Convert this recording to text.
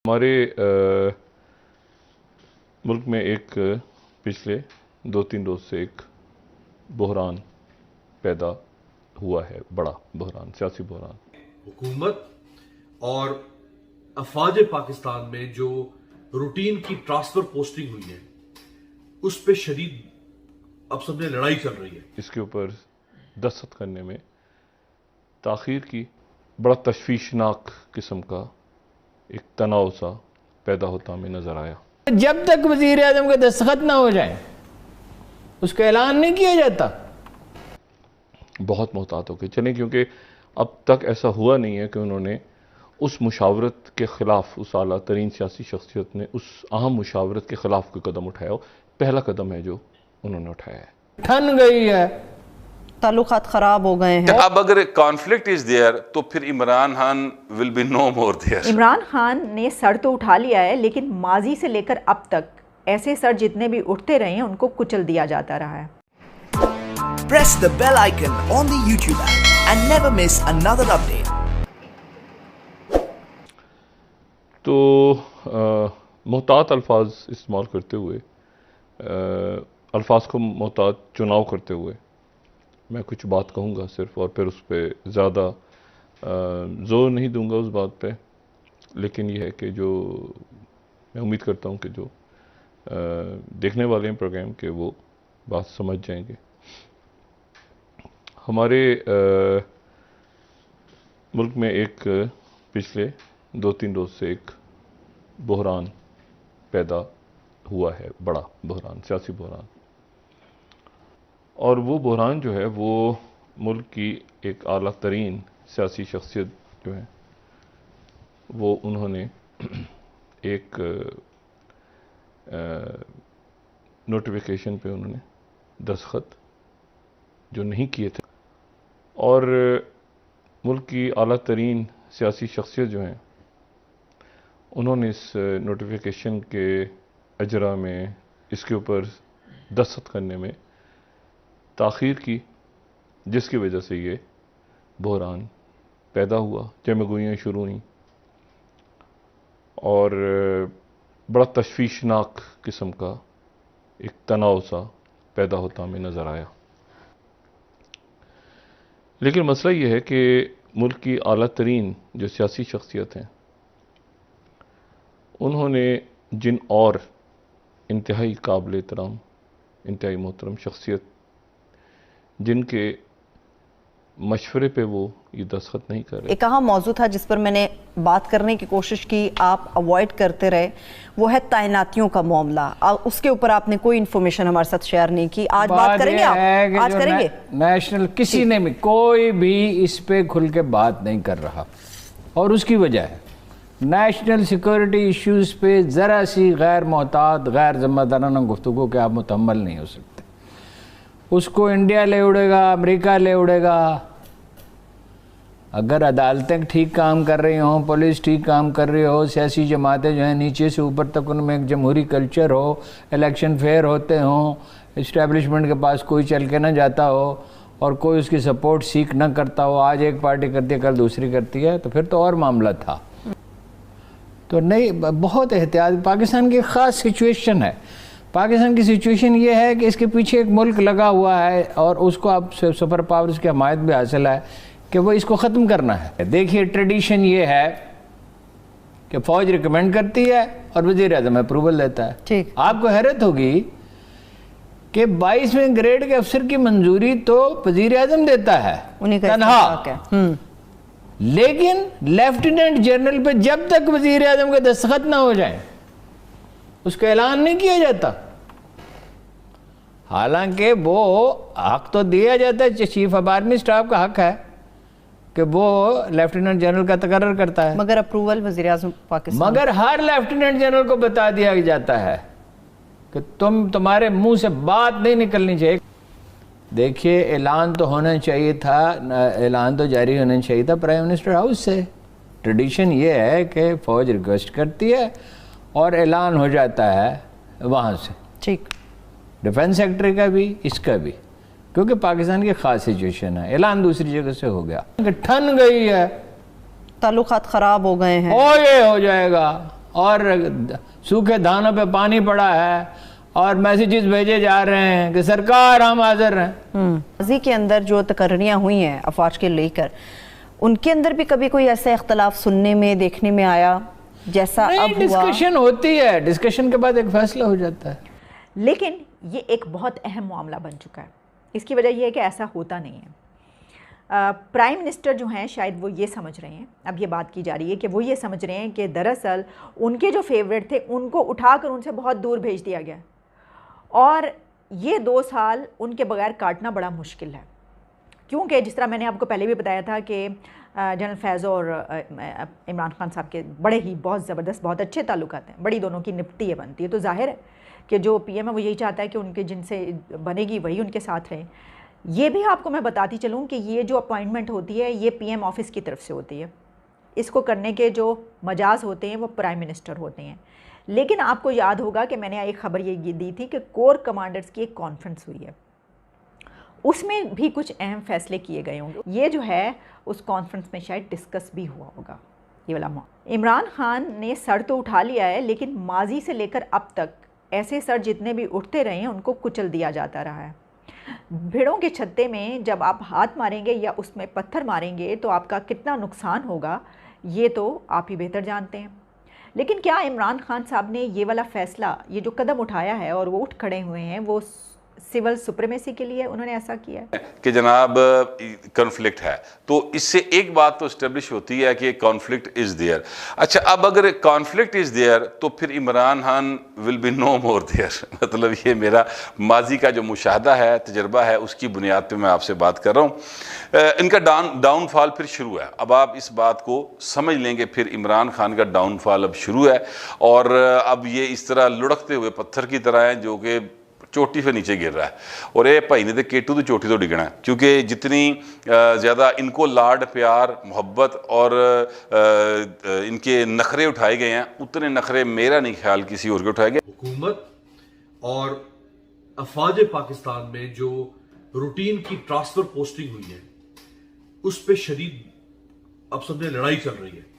ہمارے ملک میں ایک پچھلے 2-3 روز سے ایک بحران پیدا ہوا ہے، بڑا بحران، سیاسی بحران۔ حکومت اور افواج پاکستان میں جو روٹین کی ٹرانسفر پوسٹنگ ہوئی ہے اس پہ شدید اب سب نے لڑائی چل رہی ہے۔ اس کے اوپر دستخط کرنے میں تاخیر کی، بڑا تشویشناک قسم کا ایک تناؤ سا پیدا ہوتا ہمیں نظر آیا۔ جب تک وزیر اعظم کے دستخط نہ ہو جائیں اس کا اعلان نہیں کیا جاتا۔ بہت محتاط ہو کے چلیں، کیونکہ اب تک ایسا ہوا نہیں ہے کہ انہوں نے اس مشاورت کے خلاف، اس اعلیٰ ترین سیاسی شخصیت نے اس اہم مشاورت کے خلاف کوئی قدم اٹھایا ہو۔ پہلا قدم ہے جو انہوں نے اٹھایا ہے۔ ٹھن گئی ہے، تعلقات خراب ہو گئے ہیں۔ اب اگر کانفلکٹ از دیئر تو پھر Imran Khan will be no more there. Imran Khan نے سر تو اٹھا لیا ہے، لیکن ماضی سے لے کر اب تک ایسے سر جتنے بھی اٹھتے رہے ہیں ان کو کچل دیا جاتا رہا ہے۔ Press the bell icon on the YouTube app and never miss another update. تو محتاط الفاظ استعمال کرتے ہوئے، الفاظ کو محتاط چناؤ کرتے ہوئے میں کچھ بات کہوں گا صرف، اور پھر اس پہ زیادہ زور نہیں دوں گا اس بات پہ، لیکن یہ ہے کہ جو میں امید کرتا ہوں کہ جو دیکھنے والے ہیں پروگرام کے وہ بات سمجھ جائیں گے۔ ہمارے ملک میں ایک پچھلے 2-3 روز سے ایک بحران پیدا ہوا ہے، بڑا بحران، سیاسی بحران، اور وہ بحران جو ہے وہ ملک کی ایک اعلیٰ ترین سیاسی شخصیت جو ہے وہ انہوں نے ایک نوٹیفیکیشن پہ انہوں نے دستخط جو نہیں کیے تھے، اور ملک کی اعلیٰ ترین سیاسی شخصیت جو ہیں انہوں نے اس نوٹیفیکیشن کے اجرا میں، اس کے اوپر دستخط کرنے میں تاخیر کی، جس کی وجہ سے یہ بحران پیدا ہوا، جمع گوئیاں شروع ہوئیں، اور بڑا تشویشناک قسم کا ایک تناؤ سا پیدا ہوتا ہمیں نظر آیا۔ لیکن مسئلہ یہ ہے کہ ملک کی اعلیٰ ترین جو سیاسی شخصیت ہیں انہوں نے جن اور انتہائی قابل احترام، انتہائی محترم شخصیت جن کے مشورے پہ وہ یہ دستخط نہیں کر رہے۔ ایک اہم موضوع تھا جس پر میں نے بات کرنے کی کوشش کی، آپ اوائڈ کرتے رہے، وہ ہے تعیناتیوں کا معاملہ۔ اس کے اوپر آپ نے کوئی انفارمیشن ہمارے ساتھ شیئر نہیں کی، آج بات کریں گے؟ آپ آج کریں گے؟ نیشنل کسی نے بھی، کوئی بھی اس پہ کھل کے بات نہیں کر رہا، اور اس کی وجہ ہے نیشنل سیکورٹی ایشوز پہ ذرا سی غیر محتاط، غیر ذمہ دارانہ گفتگو کے آپ متحمل نہیں ہو سکتے۔ اس کو انڈیا لے اڑے گا، امریکہ لے اڑے گا۔ اگر عدالتیں ٹھیک کام کر رہی ہوں، پولیس ٹھیک کام کر رہی ہو، سیاسی جماعتیں جو ہیں نیچے سے اوپر تک ان میں ایک جمہوری کلچر ہو، الیکشن فیئر ہوتے ہوں، اسٹیبلشمنٹ کے پاس کوئی چل کے نہ جاتا ہو اور کوئی اس کی سپورٹ سیکھ نہ کرتا ہو، آج ایک پارٹی کرتی ہے کل دوسری کرتی ہے، تو پھر تو اور معاملہ تھا۔ تو نہیں، بہت احتیاط۔ پاکستان کی خاص سچویشن ہے۔ پاکستان کی سچویشن یہ ہے کہ اس کے پیچھے ایک ملک لگا ہوا ہے، اور اس کو اب سپر پاورز کی حمایت بھی حاصل ہے کہ وہ اس کو ختم کرنا ہے۔ دیکھیے ٹریڈیشن یہ ہے کہ فوج ریکمینڈ کرتی ہے اور وزیر اعظم اپروول دیتا ہے۔ ٹھیک، آپ کو حیرت ہوگی کہ 22ویں گریڈ کے افسر کی منظوری تو وزیر اعظم دیتا ہے تنہا، لیکن لیفٹیننٹ جنرل پہ جب تک وزیر اعظم کے دستخط نہ ہو جائیں اس کا اعلان نہیں کیا جاتا۔ حالانکہ وہ حق تو دیا جاتا ہے، چیف آف آرمی اسٹاف کا حق ہے کہ وہ لیفٹیننٹ جنرل کا تقرر کرتا ہے، مگر اپروول وزیر اعظم پاکستان، مگر ہر لیفٹیننٹ جنرل کو بتا دیا جاتا ہے کہ تمہارے منہ سے بات نہیں نکلنی چاہیے۔ دیکھیے اعلان تو ہونا چاہیے تھا، اعلان تو جاری ہونا چاہیے تھا پرائم منسٹر ہاؤس سے۔ ٹریڈیشن یہ ہے کہ فوج ریکویسٹ کرتی ہے اور اعلان ہو جاتا ہے وہاں سے، ٹھیک، ڈیفنس سیکٹری کا بھی، اس کا بھی، کیونکہ پاکستان کی خاص سچویشن ہے۔ اعلان دوسری جگہ سے ہو گیا کہ ٹھن گئی ہے، تعلقات خراب ہو گئے ہیں، یہ ہو جائے گا، اور سوکھے دھانوں پہ پانی پڑا ہے اور میسیجز بھیجے جا رہے ہیں کہ سرکار ہم حاضر ہیں. ماضی کے اندر جو تقرریاں ہوئی ہیں افواج کے لے کر، ان کے اندر بھی کبھی کوئی ایسا اختلاف سننے میں دیکھنے میں آیا جیسا اب ہوا؟ ڈسکشن ہوتی ہے، ڈسکشن کے بعد ایک فیصلہ ہو جاتا ہے. لیکن یہ ایک بہت اہم معاملہ بن چکا ہے. اس کی وجہ یہ ہے کہ ایسا ہوتا نہیں ہے. پرائم منسٹر جو ہیں شاید وہ یہ سمجھ رہے ہیں، اب یہ بات کی جا رہی ہے کہ وہ یہ سمجھ رہے ہیں کہ دراصل ان کے جو فیوریٹ تھے ان کو اٹھا کر ان سے بہت دور بھیج دیا گیا، اور یہ 2 سال ان کے بغیر کاٹنا بڑا مشکل ہے. کیونکہ جس طرح میں نے آپ کو پہلے بھی بتایا تھا کہ جنرل فیض اور عمران خان صاحب کے بڑے ہی بہت زبردست بہت اچھے تعلقات ہیں، بڑی دونوں کی نپٹی ہے بنتی ہے. تو ظاہر ہے کہ جو پی ایم ہے وہ یہی چاہتا ہے کہ ان کے جن سے بنے گی وہی ان کے ساتھ رہیں. یہ بھی آپ کو میں بتاتی چلوں کہ یہ جو اپوائنٹمنٹ ہوتی ہے یہ پی ایم آفس کی طرف سے ہوتی ہے. اس کو کرنے کے جو مجاز ہوتے ہیں وہ پرائم منسٹر ہوتے ہیں. لیکن آپ کو یاد ہوگا کہ میں نے ایک خبر یہ دی تھی کہ کور کمانڈرز کی ایک کانفرنس ہوئی ہے، اس میں بھی کچھ اہم فیصلے کیے گئے ہوں گے. یہ جو ہے اس کانفرنس میں شاید ڈسکس بھی ہوا ہوگا یہ والا معاملہ. عمران خان نے سر تو اٹھا لیا ہے، لیکن ماضی سے لے کر اب تک ایسے سر جتنے بھی اٹھتے رہے ہیں ان کو کچل دیا جاتا رہا ہے. بھیڑوں کے چھتے میں جب آپ ہاتھ ماریں گے یا اس میں پتھر ماریں گے تو آپ کا کتنا نقصان ہوگا یہ تو آپ ہی بہتر جانتے ہیں. لیکن کیا عمران خان صاحب نے یہ والا فیصلہ، یہ جو قدم اٹھایا ہے اور وہ اٹھ کھڑے ہوئے ہیں، وہ سول سپریمیسی کے لیے انہوں نے ایسا کیا ہے کہ جناب کنفلکٹ ہے؟ تو اس سے ایک بات تو اسٹیبلش ہوتی ہے کہ کانفلکٹ از دیئر. اچھا، اب اگر کانفلکٹ از دیئر تو پھر Imran Khan will be no more there. مطلب یہ میرا ماضی کا جو مشاہدہ ہے، تجربہ ہے، اس کی بنیاد پہ میں آپ سے بات کر رہا ہوں. ان کا ڈاؤن فال پھر شروع ہے. اب آپ اس بات کو سمجھ لیں گے، پھر عمران خان کا ڈاؤن فال اب شروع ہے، اور اب یہ اس طرح لڑکتے ہوئے پتھر کی طرح ہیں جو کہ چوٹی سے نیچے گر رہا ہے. اور اے بھائی نے تو کیٹو تو چوٹی تو ڈگنا ہے، کیونکہ جتنی زیادہ ان کو لاڈ پیار محبت اور ان کے نخرے اٹھائے گئے ہیں، اتنے نخرے میرا نہیں خیال کسی اور کے اٹھائے گئے. حکومت اور افواج پاکستان میں جو روٹین کی ٹرانسفر پوسٹنگ ہوئی ہے اس پہ شدید اب سمجھے لڑائی چل رہی ہے.